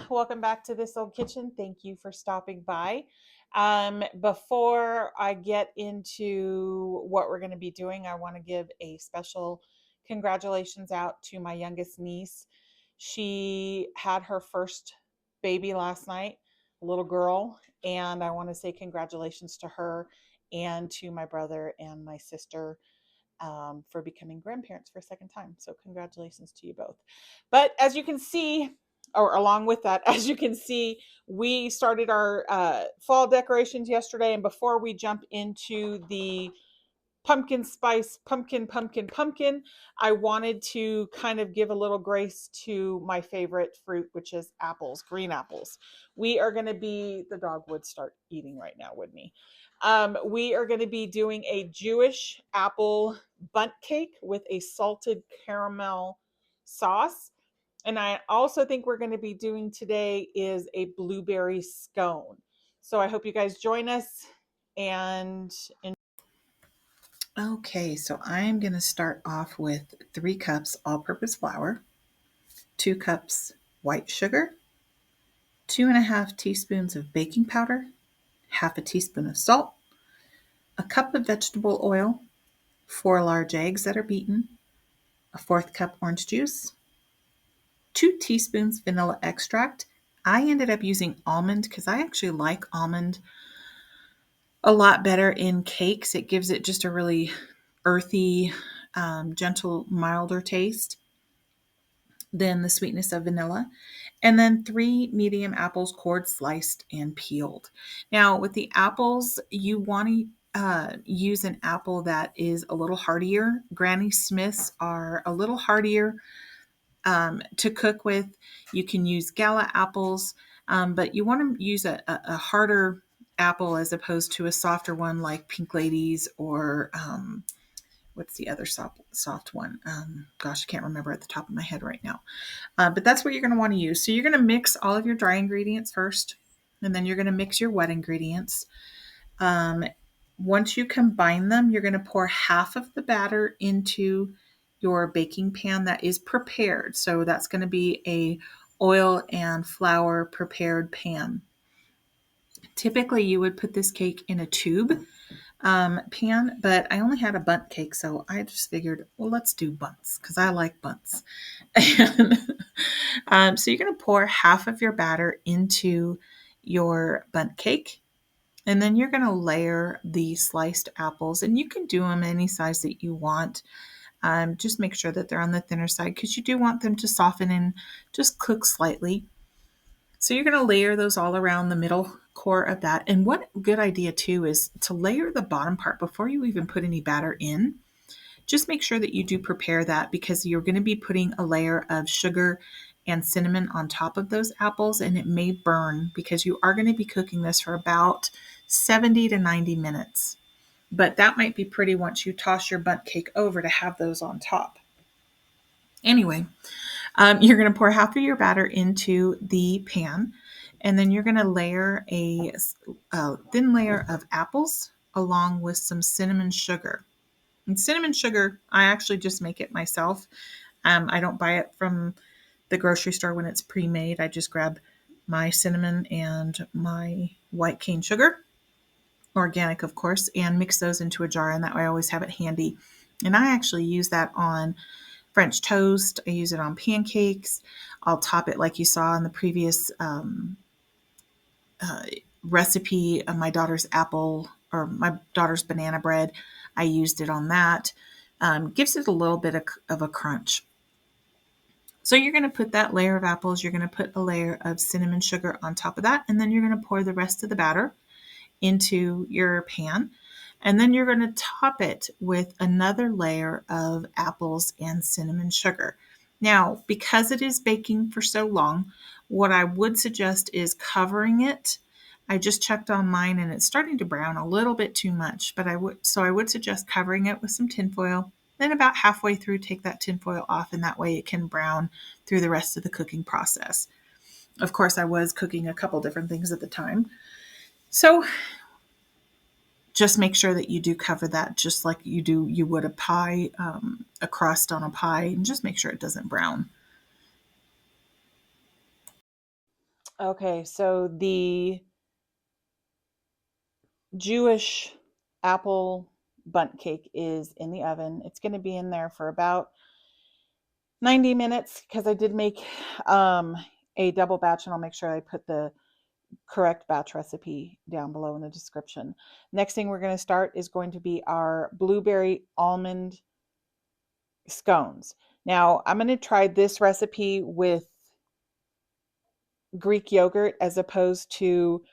Welcome back to This Old Kitchen. Thank you for stopping by. Before I get into what we're going to be doing, I want to give a special congratulations out to my youngest niece. She had her first baby last night, a little girl, and I want to say congratulations to her and to my brother and my sister for becoming grandparents for a second time. So, congratulations to you both. But as you can see, or along with that, as you can see, we started our fall decorations yesterday. And before we jump into the pumpkin spice, pumpkin, I wanted to kind of give a little grace to my favorite fruit, which is apples, green apples. We are going to be, the dog would start eating right now, wouldn't he? We are going to be doing a Jewish apple bundt cake with a salted caramel sauce. And I also think we're going to be doing today is a blueberry scone. So I hope you guys join us and Okay, so I'm going to start off with 3 cups all-purpose flour, 2 cups white sugar, 2.5 teaspoons of baking powder, half a teaspoon of salt, a cup of vegetable oil, 4 large eggs that are beaten, a 1/4 cup orange juice, 2 teaspoons vanilla extract. I ended up using almond because I actually like almond a lot better in cakes. It gives it just a really earthy, gentle, milder taste than the sweetness of vanilla. And then 3 medium apples, cored, sliced, and peeled. Now, with the apples, you want to use an apple that is a little hardier. Granny Smiths are a little hardier to cook with. You can use gala apples, but you want to use a harder apple as opposed to a softer one like Pink Ladies or what's the other soft one? Gosh, I can't remember at the top of my head right now. But that's what you're going to want to use. So you're going to mix all of your dry ingredients first, and then you're going to mix your wet ingredients. Um, Once you combine them, you're going to pour half of the batter into your baking pan that is prepared. So that's going to be a oil and flour prepared pan. Typically, you would put this cake in a tube pan, but I only had a bundt cake, so I just figured, well, let's do bunts because I like bunts. And, so you're going to pour half of your batter into your bundt cake, and then you're going to layer the sliced apples, and you can do them any size that you want. Just make sure that they're on the thinner side because you do want them to soften and just cook slightly. So you're going to layer those all around the middle core of that. And what good idea too is to layer the bottom part before you even put any batter in. Just make sure that you do prepare that because you're going to be putting a layer of sugar and cinnamon on top of those apples, and it may burn because you are going to be cooking this for about 70 to 90 minutes. But that might be pretty once you toss your bundt cake over to have those on top. Anyway, you're going to pour half of your batter into the pan, and then you're going to layer a thin layer of apples along with some cinnamon sugar. And cinnamon sugar, I actually just make it myself. I don't buy it from the grocery store when it's pre-made. I just grab my cinnamon and my white cane sugar, organic of course, and mix those into a jar, and that way I always have it handy. And I actually use that on French toast. I use it on pancakes. I'll top it like you saw in the previous uh, recipe of my daughter's apple or my daughter's banana bread. I used it on that. Gives it a little bit of a crunch. So you're going to put that layer of apples, you're going to put a layer of cinnamon sugar on top of that, and then you're going to pour the rest of the batter into your pan. And then you're going to top it with another layer of apples and cinnamon sugar. Now, because it is baking for so long, what I would suggest is covering it. I just checked on mine and it's starting to brown a little bit too much, but I would suggest covering it with some tinfoil. Then about halfway through, take that tinfoil off, and that way it can brown through the rest of the cooking process. Of course, I was cooking a couple different things at the time. So just make sure that you do cover that just like you would a pie, a crust on a pie, and just make sure it doesn't brown. Okay, so the Jewish apple bundt cake is in the oven. It's going to be in there for about 90 minutes because I did make um, a double batch, and I'll make sure I put the correct batch recipe down below in the description. Next thing we're going to start is going to be our blueberry almond scones. Now, I'm going to try this recipe with Greek yogurt as opposed to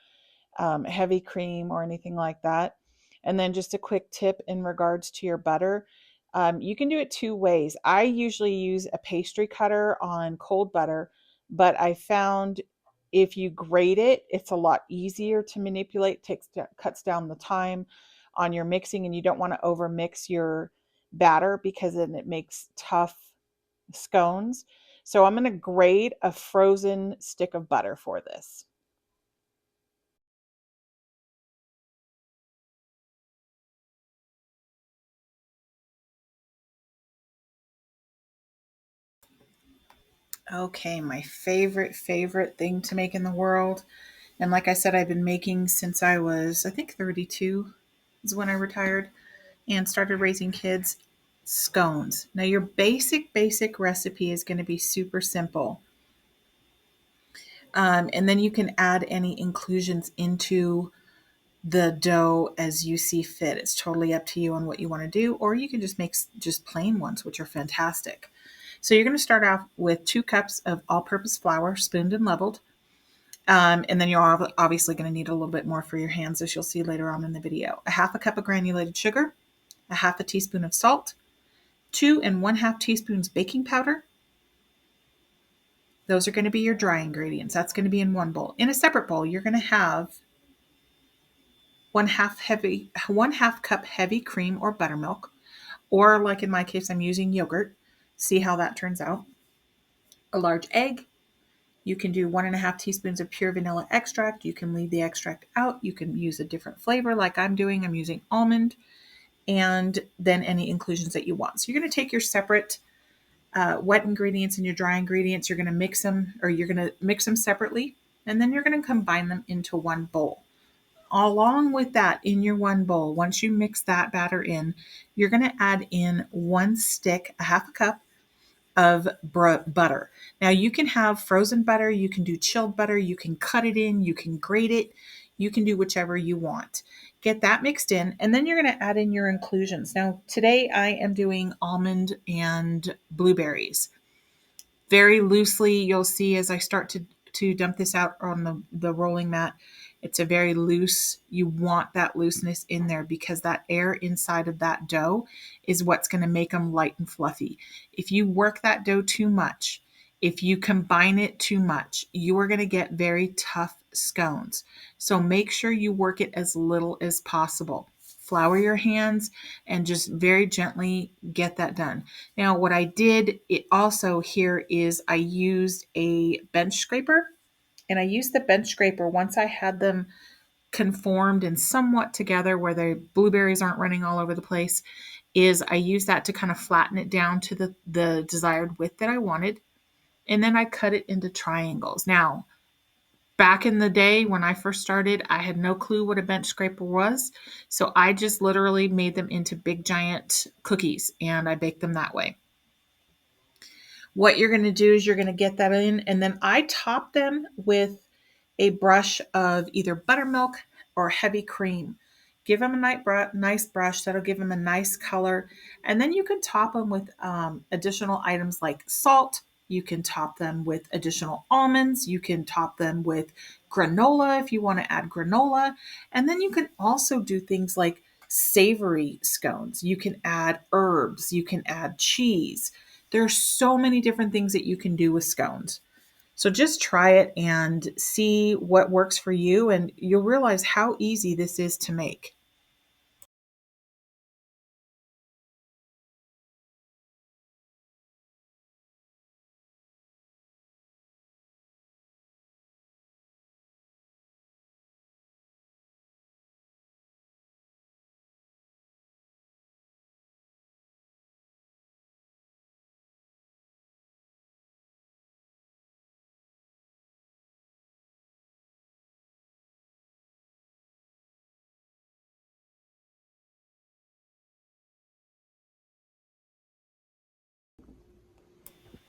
heavy cream or anything like that. And then just a quick tip in regards to your butter. You can do it two ways. I usually use a pastry cutter on cold butter, but I found if you grate it, it's a lot easier to manipulate, cuts down the time on your mixing, and you don't want to over mix your batter because then it makes tough scones. So I'm going to grate a frozen stick of butter for this. Okay, my favorite thing to make in the world. And like I said, I've been making since I was, I think, 32 is when I retired and started raising kids. Scones. Now, your basic recipe is going to be super simple. And then you can add any inclusions into the dough as you see fit. It's totally up to you on what you want to do, or you can just make just plain ones, which are fantastic. So you're going to start off with 2 cups of all-purpose flour, spooned and leveled. And then you're obviously going to need a little bit more for your hands, as you'll see later on in the video. A half a cup of granulated sugar, a half a teaspoon of salt, 2 1/2 teaspoons baking powder. Those are going to be your dry ingredients. That's going to be in one bowl. In a separate bowl, you're going to have 1/2 cup heavy cream or buttermilk, or like in my case, I'm using yogurt. See how that turns out. A large egg. You can do 1/2 teaspoons of pure vanilla extract. You can leave the extract out. You can use a different flavor like I'm doing. I'm using almond, and then any inclusions that you want. So you're going to take your separate wet ingredients and your dry ingredients. You're going to mix them, or you're going to mix them separately, and then you're going to combine them into one bowl. Along with that, in your one bowl, once you mix that batter in, you're going to add in one stick, a half a cup of butter. Now, you can have frozen butter, you can do chilled butter, you can cut it in, you can grate it, you can do whichever you want. Get that mixed in, and then you're going to add in your inclusions. Now, today I am doing almond and blueberries. Very loosely, you'll see as I start to dump this out on the rolling mat, it's a very loose. You want that looseness in there because that air inside of that dough is what's going to make them light and fluffy. If you work that dough too much, if you combine it too much, you are going to get very tough scones. So make sure you work it as little as possible. Flour your hands and just very gently get that done. Now, what I did it also here is I used a bench scraper, and I used the bench scraper once I had them conformed and somewhat together where the blueberries aren't running all over the place, is I used that to kind of flatten it down to the desired width that I wanted. And then I cut it into triangles. Now, back in the day when I first started, I had no clue what a bench scraper was. So I just literally made them into big giant cookies and I baked them that way. What you're going to do is you're going to get that in, and then I top them with a brush of either buttermilk or heavy cream. Give them a nice brush. That'll give them a nice color. And then you can top them with additional items like salt. You can top them with additional almonds. You can top them with granola if you want to add granola. And then you can also do things like savory scones. You can add herbs. You can add cheese. There are so many different things that you can do with scones. So just try it and see what works for you, and you'll realize how easy this is to make.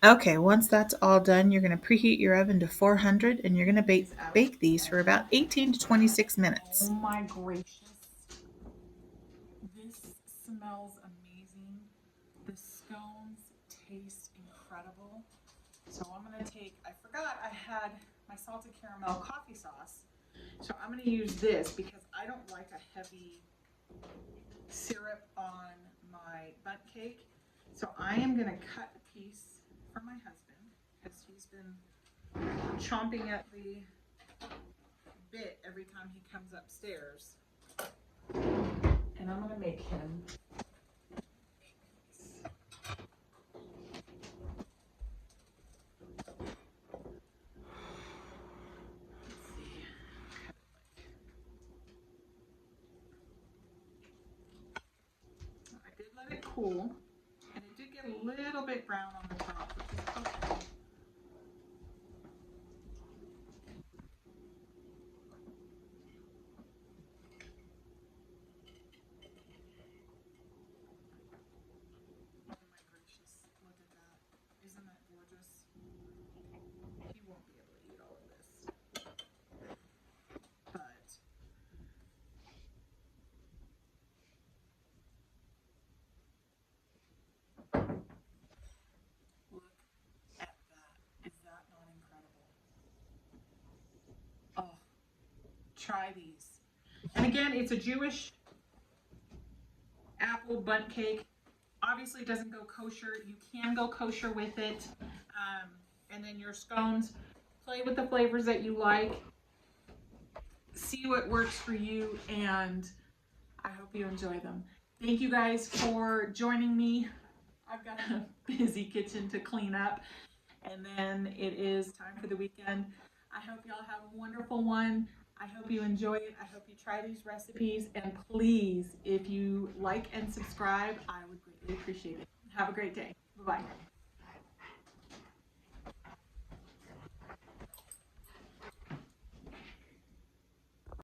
Okay, once that's all done, you're going to preheat your oven to 400 and you're going to bake these for about 18 to 26 Oh minutes. my gracious. This smells amazing. The scones taste incredible. So I'm going to take, I forgot I had my salted caramel coffee sauce. So I'm going to use this because I don't like a heavy syrup on my Bundt cake. So I am going to cut a piece for my husband because he's been chomping at the bit every time he comes upstairs. And I'm going to make him I did let it cool, and it did get a little bit brown on the top, which is okay. Oh my gracious, look at that. Isn't that gorgeous? He won't be able to eat all of this. But look at that. Is that not incredible? Oh, try these. And again, it's a Jewish apple Bundt cake. Obviously, it doesn't go kosher. You can go kosher with it. And then your scones, play with the flavors that you like. See what works for you, and I hope you enjoy them. Thank you guys for joining me. I've got a busy kitchen to clean up, and then it is time for the weekend. I hope y'all have a wonderful one. I hope you enjoy it. I hope you try these recipes, and please, if you like and subscribe, I would greatly appreciate it. Have a great day. Bye-bye.